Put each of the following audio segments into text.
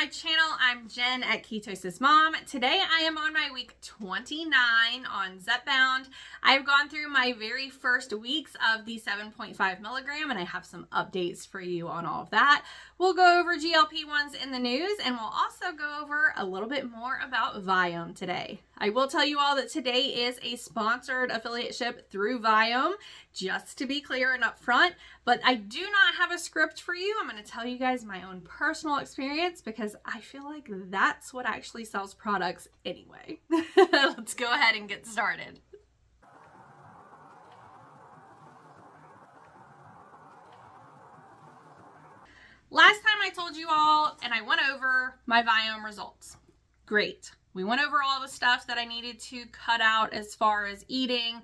my channel. I'm Jen at KetosisMom. Today I am on my week 29 on Zepbound. I've gone through my very first weeks of the 7.5 milligram and I have some updates for you on all of that. We'll go over GLP-1s in the news and we'll also go over a little bit more about Viome today. I will tell you all that today is a sponsored affiliateship through Viome, just to be clear and upfront, but I do not have a script for you. I'm going to tell you guys my own personal experience because I feel like that's what actually sells products anyway. Let's go ahead and get started. Last time I told you all and I went over my Viome results. Great. We went over all the stuff that I needed to cut out as far as eating,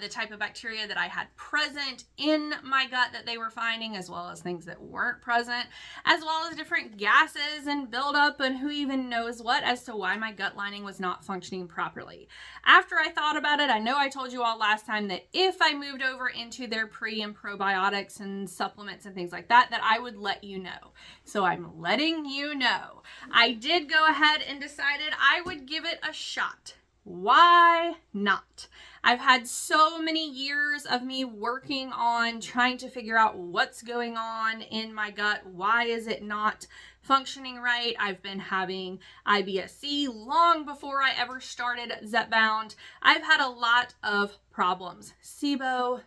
the type of bacteria that I had present in my gut that they were finding, as well as things that weren't present, as well as different gases and buildup and who even knows what as to why my gut lining was not functioning properly. After I thought about it, I know I told you all last time that if I moved over into their pre and probiotics and supplements and things like that, that I would let you know. So I'm letting you know. I did go ahead and decided I would give it a shot. Why not? I've had so many years of me working on trying to figure out what's going on in my gut. Why is it not functioning right? I've been having IBS-C long before I ever started Zepbound. I've had a lot of problems. SIBO,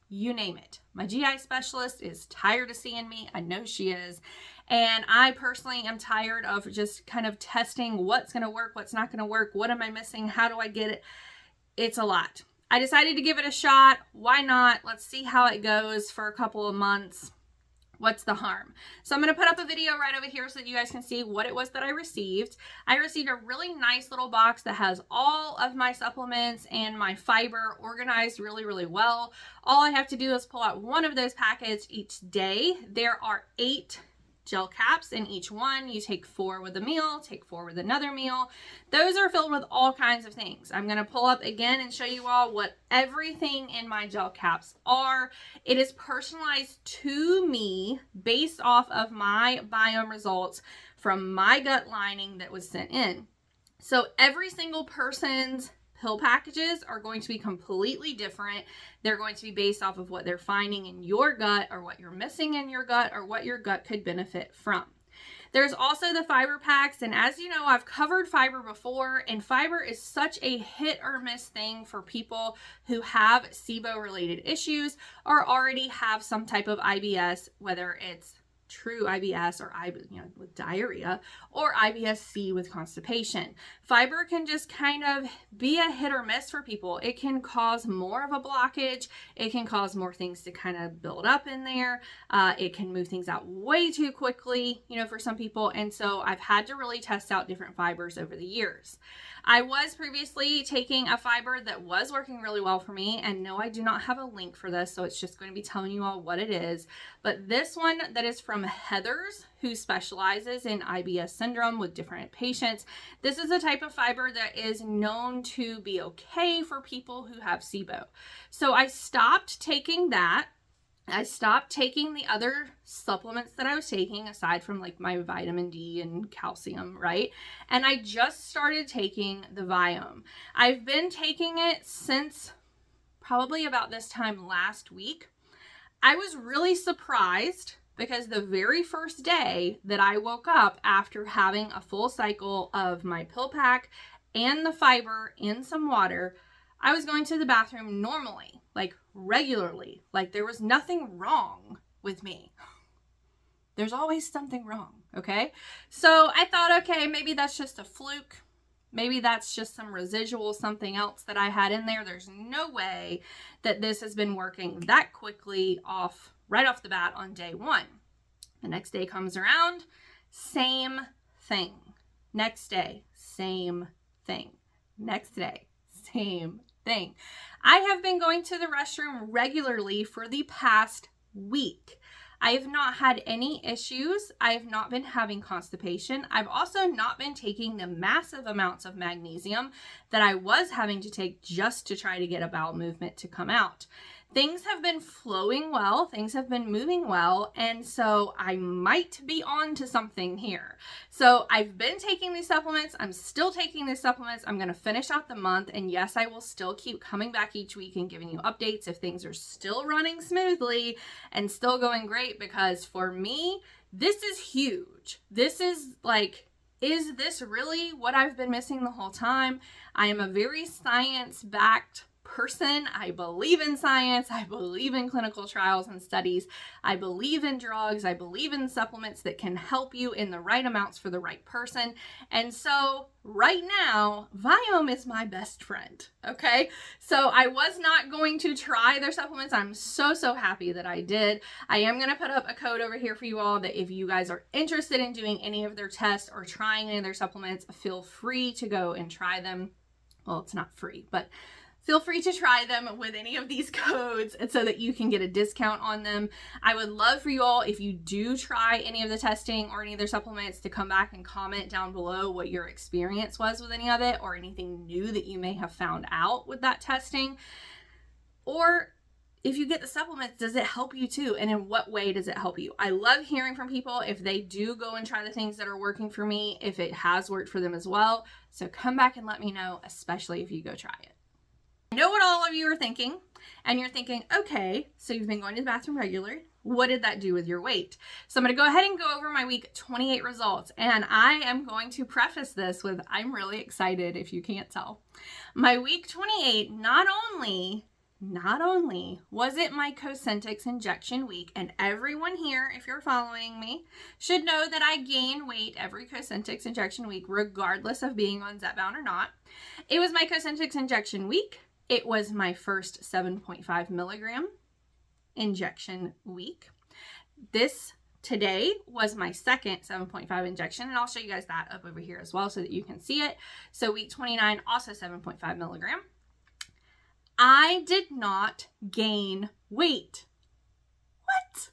you name it. My GI specialist is tired of seeing me. I know she is. And I personally am tired of just kind of testing what's going to work, what's not going to work, what am I missing, how do I get it? It's a lot. I decided to give it a shot. Why not? Let's see how it goes for a couple of months. What's the harm? So I'm going to put up a video right over here so that you guys can see what it was that I received. I received a really nice little box that has all of my supplements and my fiber organized really, really well. All I have to do is pull out one of those packets each day. There are 8 gel caps in each one. You take 4 with a meal, take 4 with another meal. Those are filled with all kinds of things. I'm going to pull up again and show you all what everything in my gel caps are. It is personalized to me based off of my Viome results from my gut lining that was sent in. So every single person's pill packages are going to be completely different. They're going to be based off of what they're finding in your gut or what you're missing in your gut or what your gut could benefit from. There's also the fiber packs, and as you know, I've covered fiber before, and fiber is such a hit or miss thing for people who have SIBO related issues or already have some type of IBS, whether it's true IBS or with diarrhea or IBS-C with constipation. Fiber can just kind of be a hit or miss for people. It can cause more of a blockage. It can cause more things to kind of build up in there. It can move things out way too quickly, for some people. And so I've had to really test out different fibers over the years. I was previously taking a fiber that was working really well for me, and no, I do not have a link for this, so it's just going to be telling you all what it is. But this one that is from Heather's, who specializes in IBS syndrome with different patients. This is a type of fiber that is known to be okay for people who have SIBO. So I stopped taking that. I stopped taking the other supplements that I was taking aside from like my vitamin D and calcium, right? And I just started taking the Viome. I've been taking it since probably about this time last week. I was really surprised because the very first day that I woke up after having a full cycle of my pill pack and the fiber in some water, I was going to the bathroom normally, like regularly, like there was nothing wrong with me. There's always something wrong, okay? So I thought, okay, maybe that's just a fluke. Maybe that's just some residual something else that I had in there. There's no way that this has been working that quickly right off the bat on day 1. The next day comes around, same thing. Next day, same thing. Next day, same thing. I have been going to the restroom regularly for the past week. I have not had any issues. I have not been having constipation. I've also not been taking the massive amounts of magnesium that I was having to take just to try to get a bowel movement to come out. things have been flowing well, things have been moving well, and so I might be on to something here. So I've been taking these supplements, I'm still taking these supplements, I'm going to finish out the month, and yes, I will still keep coming back each week and giving you updates if things are still running smoothly and still going great, because for me, this is huge. This is like, is this really what I've been missing the whole time? I am a very science-backed person. I believe in science. I believe in clinical trials and studies. I believe in drugs. I believe in supplements that can help you in the right amounts for the right person. And so right now, Viome is my best friend. Okay. So I was not going to try their supplements. I'm so happy that I did. I am going to put up a code over here for you all that if you guys are interested in doing any of their tests or trying any of their supplements, feel free to go and try them. Well, it's not free, but feel free to try them with any of these codes and so that you can get a discount on them. I would love for you all, if you do try any of the testing or any of their supplements, to come back and comment down below what your experience was with any of it or anything new that you may have found out with that testing. Or if you get the supplements, does it help you too? And in what way does it help you? I love hearing from people if they do go and try the things that are working for me, if it has worked for them as well. So come back and let me know, especially if you go try it. I know what all of you are thinking, and you're thinking, okay, so you've been going to the bathroom regularly. What did that do with your weight? So I'm going to go ahead and go over my week 28 results, and I am going to preface this with, I'm really excited if you can't tell. My week 28, not only was it my Cosentyx injection week, and everyone here, if you're following me, should know that I gain weight every Cosentyx injection week, regardless of being on Zepbound or not. It was my Cosentyx injection week. It was my first 7.5 milligram injection week. This today was my second 7.5 injection, and I'll show you guys that up over here as well so that you can see it. So week 29, also 7.5 milligram. I did not gain weight. What?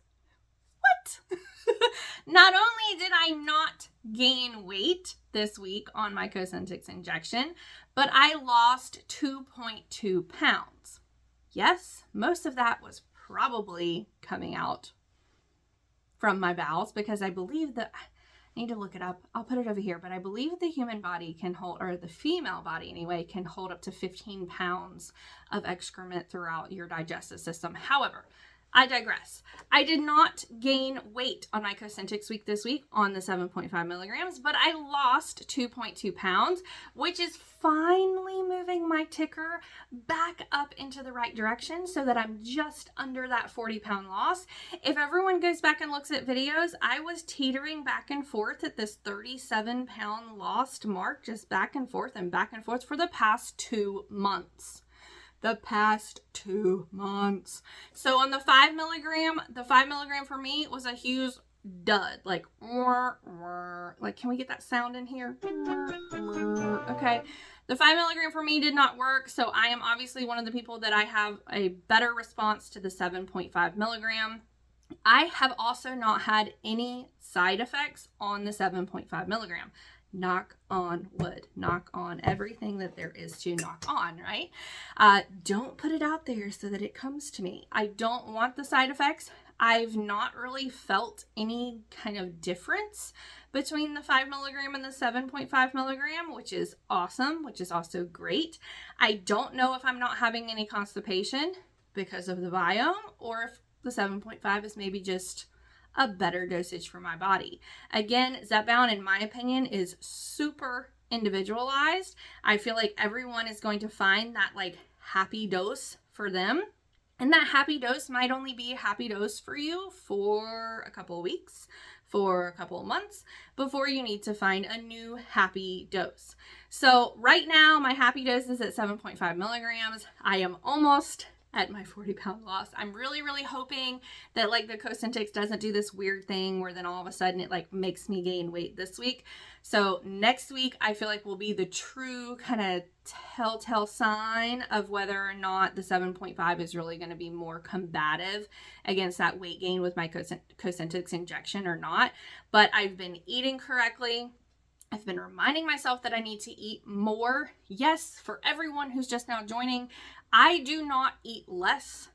Not only did I not gain weight this week on my Cosentyx injection, but I lost 2.2 pounds. Yes, most of that was probably coming out from my bowels, because I believe that, I need to look it up. I'll put it over here, but I believe the human body can hold, or the female body anyway, can hold up to 15 pounds of excrement throughout your digestive system. However, I digress. I did not gain weight on my Cosentyx week this week on the 7.5 milligrams, but I lost 2.2 pounds, which is finally moving my ticker back up into the right direction so that I'm just under that 40-pound loss. If everyone goes back and looks at videos, I was teetering back and forth at this 37-pound lost mark, just back and forth for the past 2 months. The past 2 months. So on the 5 milligram, for me was a huge dud. Like, can we get that sound in here? Okay. The 5 milligram for me did not work. So I am obviously one of the people that I have a better response to the 7.5 milligram. I have also not had any side effects on the 7.5 milligram. Knock on wood, knock on everything that there is to knock on, right? Don't put it out there so that it comes to me. I don't want the side effects. I've not really felt any kind of difference between the 5 milligram and the 7.5 milligram, which is awesome, which is also great. I don't know if I'm not having any constipation because of the Viome, or if the 7.5 is maybe just a better dosage for my body. Again, Zepbound, in my opinion, is super individualized. I feel like everyone is going to find that like happy dose for them. And that happy dose might only be a happy dose for you for a couple of weeks, for a couple of months, before you need to find a new happy dose. So right now, my happy dose is at 7.5 milligrams. I am almost at my 40-pound loss. I'm really hoping that like the Cosentyx doesn't do this weird thing where then all of a sudden it like makes me gain weight this week. So next week I feel like will be the true kind of telltale sign of whether or not the 7.5 is really going to be more combative against that weight gain with my Cosentyx injection or not. But I've been eating correctly. I've been reminding myself that I need to eat more. Yes, for everyone who's just now joining, I do not eat less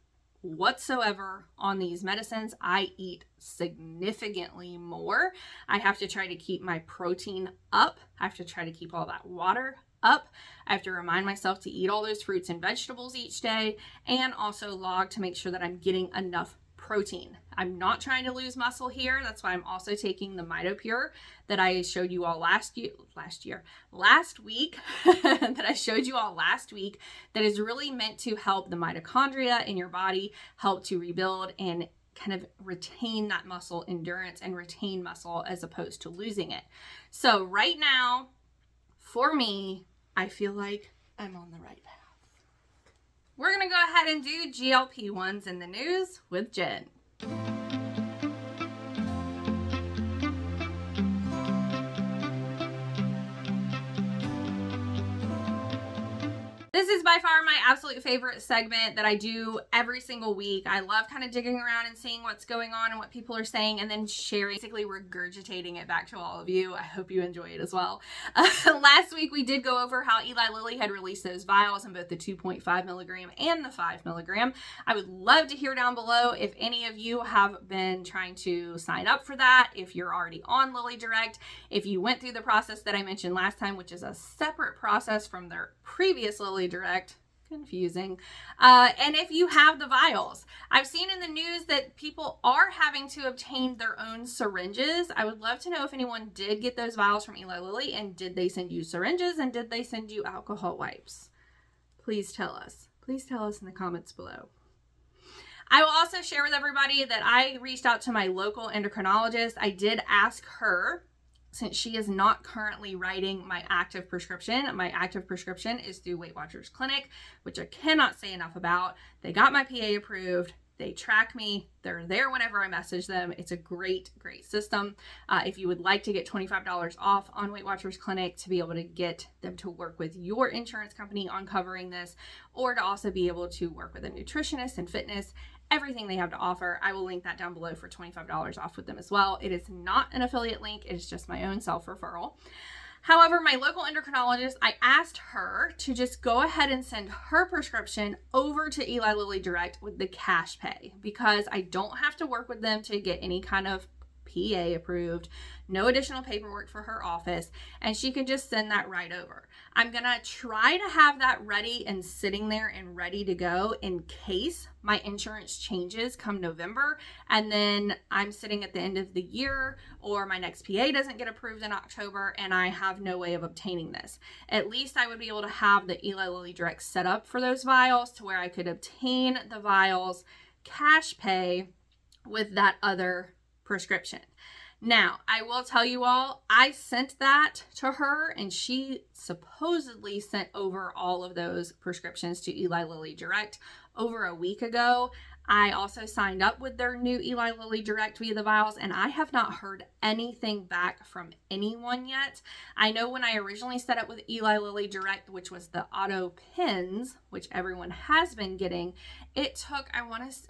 whatsoever on these medicines. I eat significantly more. I have to try to keep my protein up. I have to try to keep all that water up. I have to remind myself to eat all those fruits and vegetables each day, and also log to make sure that I'm getting enough protein. I'm not trying to lose muscle here. That's why I'm also taking the MitoPure that I showed you all last week, that I showed you all last week, that is really meant to help the mitochondria in your body, help to rebuild and kind of retain that muscle endurance and retain muscle as opposed to losing it. So right now, for me, I feel like I'm on the right path. We're going to go ahead and do GLP-1s in the news with Jen. This is by far my absolute favorite segment that I do every single week. I love kind of digging around and seeing what's going on and what people are saying, and then sharing, basically regurgitating it back to all of you. I hope you enjoy it as well. Last week we did go over how Eli Lilly had released those vials in both the 2.5 milligram and the 5 milligram. I would love to hear down below if any of you have been trying to sign up for that, if you're already on Lilly Direct, if you went through the process that I mentioned last time, which is a separate process from their previous Lilly Direct. Confusing. And if you have the vials, I've seen in the news that people are having to obtain their own syringes. I would love to know if anyone did get those vials from Eli Lilly, and did they send you syringes, and did they send you alcohol wipes? Please tell us. Please tell us in the comments below. I will also share with everybody that I reached out to my local endocrinologist. I did ask her, since she is not currently writing my active prescription. My active prescription is through Weight Watchers Clinic, which I cannot say enough about. They got my PA approved. They track me. They're there whenever I message them. It's a great, great system. If you would like to get $25 off on Weight Watchers Clinic to be able to get them to work with your insurance company on covering this, or to also be able to work with a nutritionist and fitness, everything they have to offer, I will link that down below for $25 off with them as well. It is not an affiliate link. It is just my own self-referral. However, my local endocrinologist, I asked her to just go ahead and send her prescription over to Eli Lilly Direct with the cash pay, because I don't have to work with them to get any kind of PA approved, no additional paperwork for her office, and she can just send that right over. I'm gonna try to have that ready and sitting there and ready to go in case my insurance changes come November, and then I'm sitting at the end of the year, or my next PA doesn't get approved in October and I have no way of obtaining this. At least I would be able to have the Eli Lilly Direct set up for those vials to where I could obtain the vials cash pay with that other prescription. Now, I will tell you all, I sent that to her, and she supposedly sent over all of those prescriptions to Eli Lilly Direct over a week ago. I also signed up with their new Eli Lilly Direct via the vials, and I have not heard anything back from anyone yet. I know when I originally set up with Eli Lilly Direct, which was the auto pins, which everyone has been getting, it took,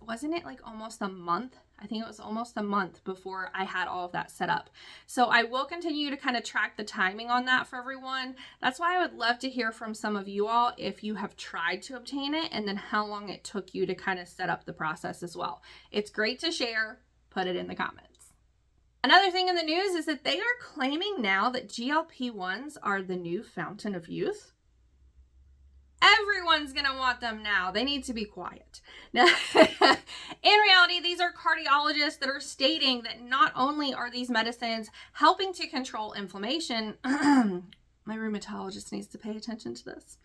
wasn't it like almost a month? I think it was almost a month before I had all of that set up. So I will continue to kind of track the timing on that for everyone. That's why I would love to hear from some of you all if you have tried to obtain it, and then how long it took you to kind of set up the process as well. It's great to share. Put it in the comments. Another thing in the news is that they are claiming now that GLP-1s are the new fountain of youth. Everyone's going to want them now. They need to be quiet. Now, in reality, these are cardiologists that are stating that not only are these medicines helping to control inflammation, my rheumatologist needs to pay attention to this.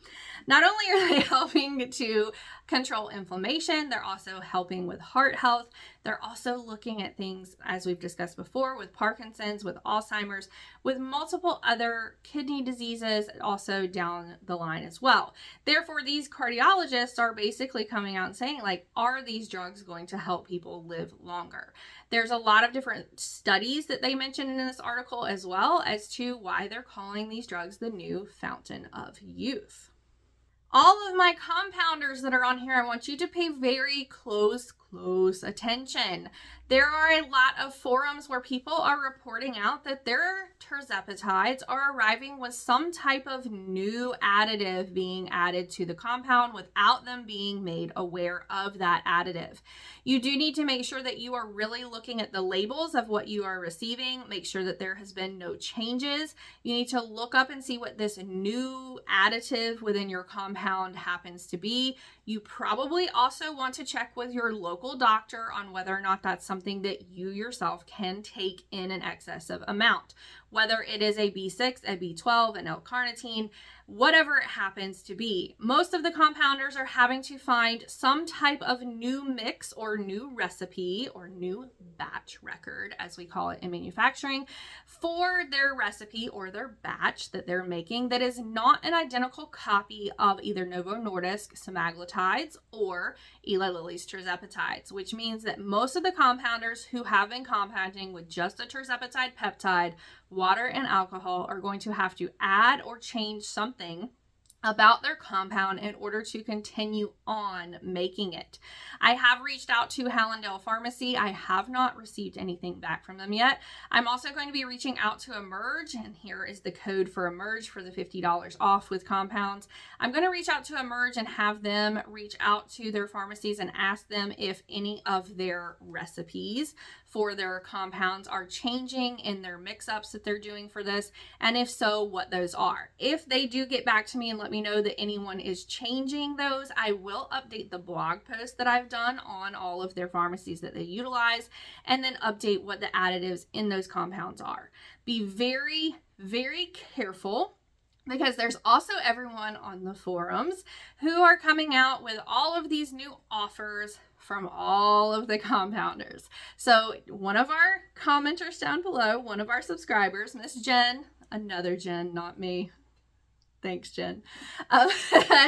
Not only are they helping to control inflammation, they're also helping with heart health. They're also looking at things, as we've discussed before, with Parkinson's, with Alzheimer's, with multiple other kidney diseases also down the line as well. Therefore, these cardiologists are basically coming out and saying, like, are these drugs going to help people live longer? There's a lot of different studies that they mentioned in this article as well as to why they're calling these drugs the new fountain of youth. All of my compounders that are on here, I want you to pay very close close attention. There are a lot of forums where people are reporting out that their tirzepatides are arriving with some type of new additive being added to the compound without them being made aware of that additive. You do need to make sure that you are really looking at the labels of what you are receiving. Make sure that there has been no changes. You need to look up and see what this new additive within your compound happens to be. You probably also want to check with your local doctor on whether or not that's something that you yourself can take in an excessive amount. Whether it is a B6, a B12, an L-carnitine, whatever it happens to be. Most of the compounders are having to find some type of new mix or new recipe or new batch record, as we call it in manufacturing, for their recipe or their batch that they're making that is not an identical copy of either Novo Nordisk semaglutides or Eli Lilly's tirzepatides, which means that most of the compounders who have been compounding with just a tirzepatide peptide, water and alcohol, are going to have to add or change something about their compound in order to continue on making it. I have reached out to Hallandale Pharmacy. I have not received anything back from them yet. I'm also going to be reaching out to Emerge, and here is the code for Emerge for the $50 off with compounds. I'm going to reach out to Emerge and have them reach out to their pharmacies and ask them if any of their recipes for their compounds are changing in their mix-ups that they're doing for this, and if so, what those are. If they do get back to me and let me know that anyone is changing those, I will update the blog post that I've done on all of their pharmacies that they utilize, and then update what the additives in those compounds are. Be very, very careful, because there's also everyone on the forums who are coming out with all of these new offers from all of the compounders. So one of our commenters down below, one of our subscribers, Miss Jen, another Jen, not me. Thanks, Jen.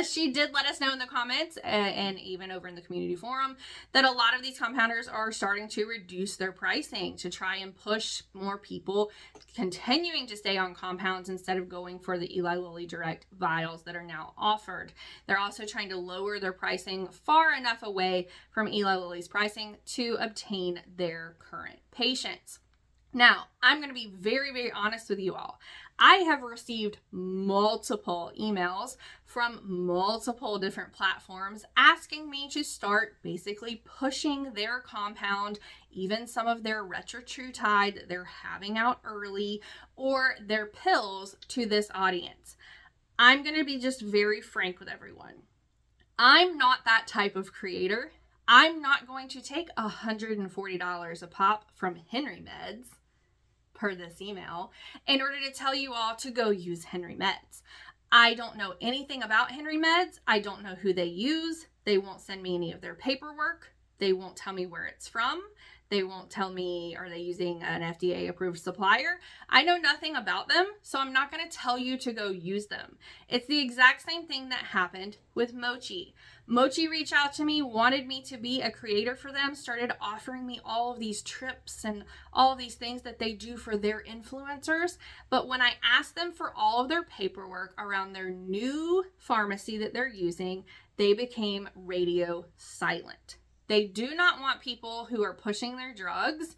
She did let us know in the comments and even over in the community forum that a lot of these compounders are starting to reduce their pricing to try and push more people continuing to stay on compounds instead of going for the Eli Lilly direct vials that are now offered. They're also trying to lower their pricing far enough away from Eli Lilly's pricing to obtain their current patients. Now, I'm going to be very, very honest with you all. I have received multiple emails from multiple different platforms asking me to start basically pushing their compound, even some of their retatrutide that they're having out early, or their pills to this audience. I'm going to be just very frank with everyone. I'm not that type of creator. I'm not going to take $140 a pop from Henry Meds per this email in order to tell you all to go use Henry Meds. I don't know anything about Henry Meds. I don't know who they use. They won't send me any of their paperwork. They won't tell me where it's from. They won't tell me, are they using an FDA approved supplier? I know nothing about them, so I'm not going to tell you to go use them. It's the exact same thing that happened with Mochi. Mochi reached out to me, wanted me to be a creator for them, started offering me all of these trips and all of these things that they do for their influencers. But when I asked them for all of their paperwork around their new pharmacy that they're using, they became radio silent. They do not want people who are pushing their drugs,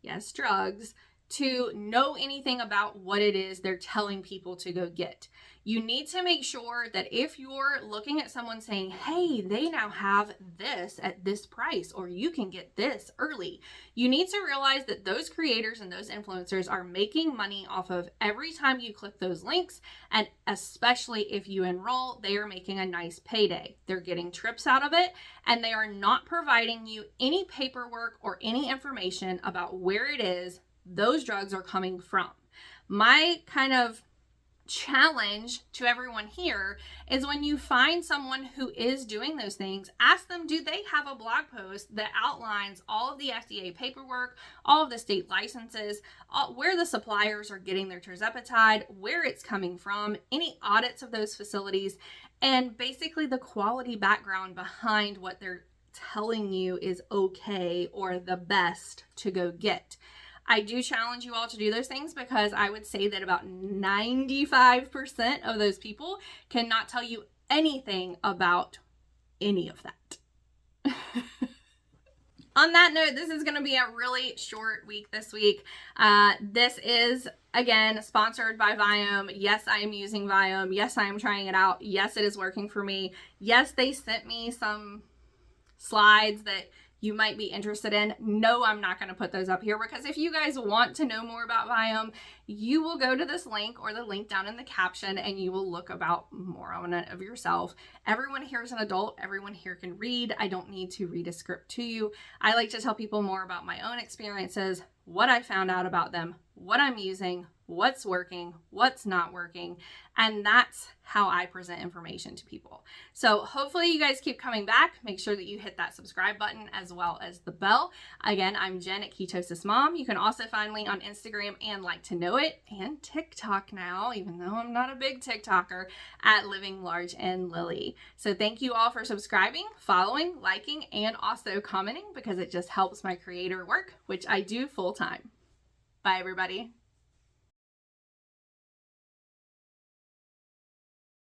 yes, drugs, to know anything about what it is they're telling people to go get. You need to make sure that if you're looking at someone saying, hey, they now have this at this price, or you can get this early, you need to realize that those creators and those influencers are making money off of every time you click those links, and especially if you enroll, they are making a nice payday. They're getting trips out of it, and they are not providing you any paperwork or any information about where it is those drugs are coming from. My kind of challenge to everyone here is when you find someone who is doing those things, ask them, do they have a blog post that outlines all of the FDA paperwork, all of the state licenses, where the suppliers are getting their tirzepatide, where it's coming from, any audits of those facilities, and basically the quality background behind what they're telling you is okay or the best to go get. I do challenge you all to do those things, because I would say that about 95% of those people cannot tell you anything about any of that. on that note, this is going to be a really short week this week. This is, again, sponsored by Viome. Yes, I am using Viome. Yes, I am trying it out. Yes, it is working for me. Yes, they sent me some slides that you might be interested in. No, I'm not going to put those up here, because if you guys want to know more about Viome, you will go to this link or the link down in the caption and you will look about more on it of yourself. Everyone here is an adult. Everyone here can read. I don't need to read a script to you. I like to tell people more about my own experiences, what I found out about them, what I'm using, what's working, what's not working, and that's how I present information to people. So hopefully you guys keep coming back. Make sure that you hit that subscribe button as well as the bell. Again, I'm Jen at KetosisMom. You can also find me on Instagram and Like to Know It, and TikTok now, even though I'm not a big TikToker, at Living Large and Lily. So thank you all for subscribing, following, liking, and also commenting, because it just helps my creator work, which I do full time. Bye, everybody.